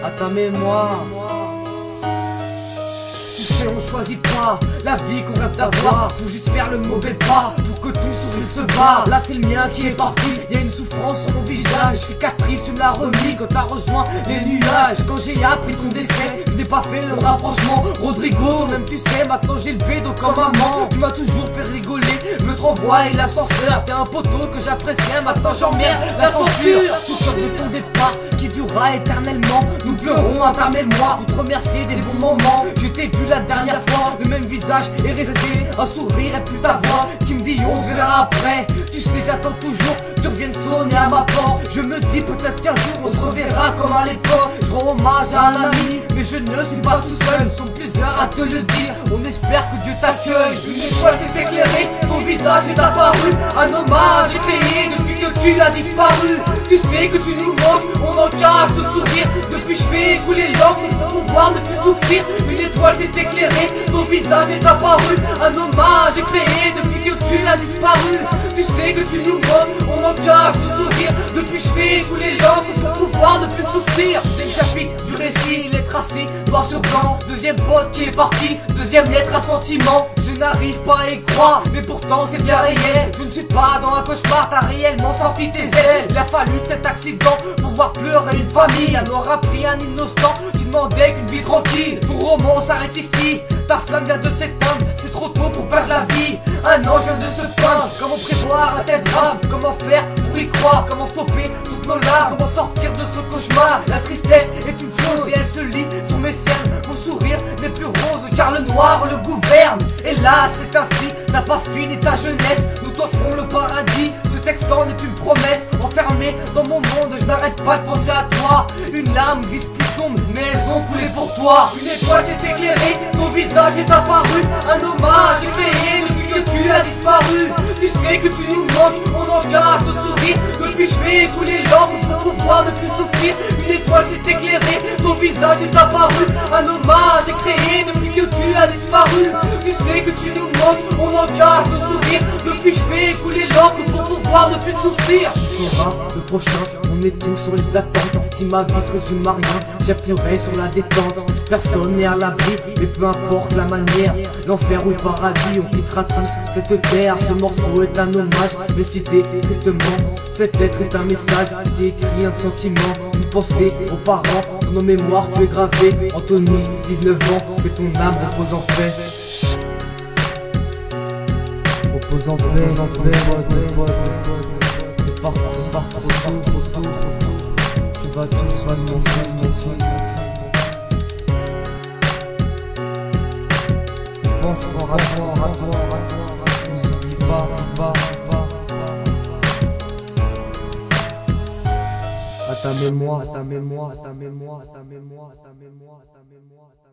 à ta mémoire. Tu sais, on choisit pas la vie qu'on rêve d'avoir. Faut juste faire le mauvais pas pour que ton sourire se barre. Là c'est le mien qui est parti, y'a une souffrance sur mon visage. Cicatrice, tu me l'as remis quand t'as rejoint les nuages. Quand j'ai appris ton décès, je n'ai pas fait le rapprochement. Rodrigo, même tu sais, maintenant j'ai le bédo comme maman. Tu m'as toujours fait rigoler, je veux te renvoyer l'ascenseur. T'es un poteau que j'appréciais, maintenant j'emmerde la censure. Sous choc de ton départ, qui durera éternellement. Nous pleurons à ta mémoire, pour te remercier des bons moments. Je t'ai vu la dernière fois, le même visage est resté, un sourire et plus ta voix qui me dit 11 heures après. Tu sais j'attends toujours, tu reviennes sonner à ma porte. Je me dis peut-être qu'un jour on se reverra comme à l'époque. Je rends hommage à un ami, mais je ne suis pas tout seul. Nous sommes plusieurs à te le dire, on espère que Dieu t'accueille. Une étoile s'est éclairée, ton visage est apparu. Un hommage est créé depuis que tu as disparu. Tu sais que tu nous manques, on en cache de sourire. Depuis je fais écouler l'encre pour pouvoir ne plus souffrir. Une étoile s'est éclairée, ton visage est apparu. Un hommage est créé depuis que tu as disparu. Tu sais que tu nous manques, on en cache de sourire. Depuis je fais écouler l'encre pour pouvoir ne plus souffrir. Deuxième chapitre du récit, il est tracé noir sur blanc. Deuxième pote qui est parti, deuxième lettre à sentiment. Je n'arrive pas à y croire, mais pourtant c'est bien réel. Je ne suis pas dans un cauchemar, t'as réellement sorti tes ailes. Il a fallu de cet accident pour voir pleurer une famille. Alors a pris un innocent, tu demandais qu'une vie tranquille. Ton roman s'arrête ici, ta flamme vient de s'éteindre. C'est trop tôt pour perdre la vie, un ange vient de se peindre. Comment prévoir un tel drame, comment faire pour y croire, comment stopper toutes nos larmes, comment sortir de ce cauchemar. La tristesse est une chose et elle se lit sur mes cernes. Mon sourire n'est plus rose car le noir le gouverne. Et là c'est ainsi, n'a pas fini ta jeunesse. Nous t'offrons le paradis, ce texte en est une promesse. Enfermé dans mon monde, je n'arrête pas de penser à toi. Une larme glisse puis tombe, mais elles ont coulé pour toi. Une étoile s'est éclairée, ton visage est apparu. Un hommage est créé depuis que tu as disparu. Tu sais que tu nous manques, on en cache de sourire. Depuis je fais écouler l'encre pour pouvoir ne plus souffrir. Une étoile s'est éclairée, ton visage est apparu. Un hommage est créé depuis que tu as disparu. Tu sais que tu nous manques, on en cache de sourire. Depuis je fais écouler l'encre pour pouvoir ne plus souffrir. Qui sera le prochain? On est tous sur liste d'attente. Si ma vie se résume à rien, j'appuierai sur la détente. Personne n'est à l'abri, mais peu importe la manière, l'enfer ou le paradis, on quittera tous cette terre. Ce morceau est un hommage, mais cité tristement. Cette lettre est un message qui écrit un sentiment, une pensée aux parents. Dans nos mémoires tu es gravé, Anthony, 19 ans, que ton âme repose en paix. Repose en paix, t'es parti trop tôt. Tu vas tout s'annoncer. Pense fort à toi, n'oublie pas. À ta mémoire, à ta mémoire, à ta mémoire, à ta mémoire, à ta mémoire, à ta mémoire.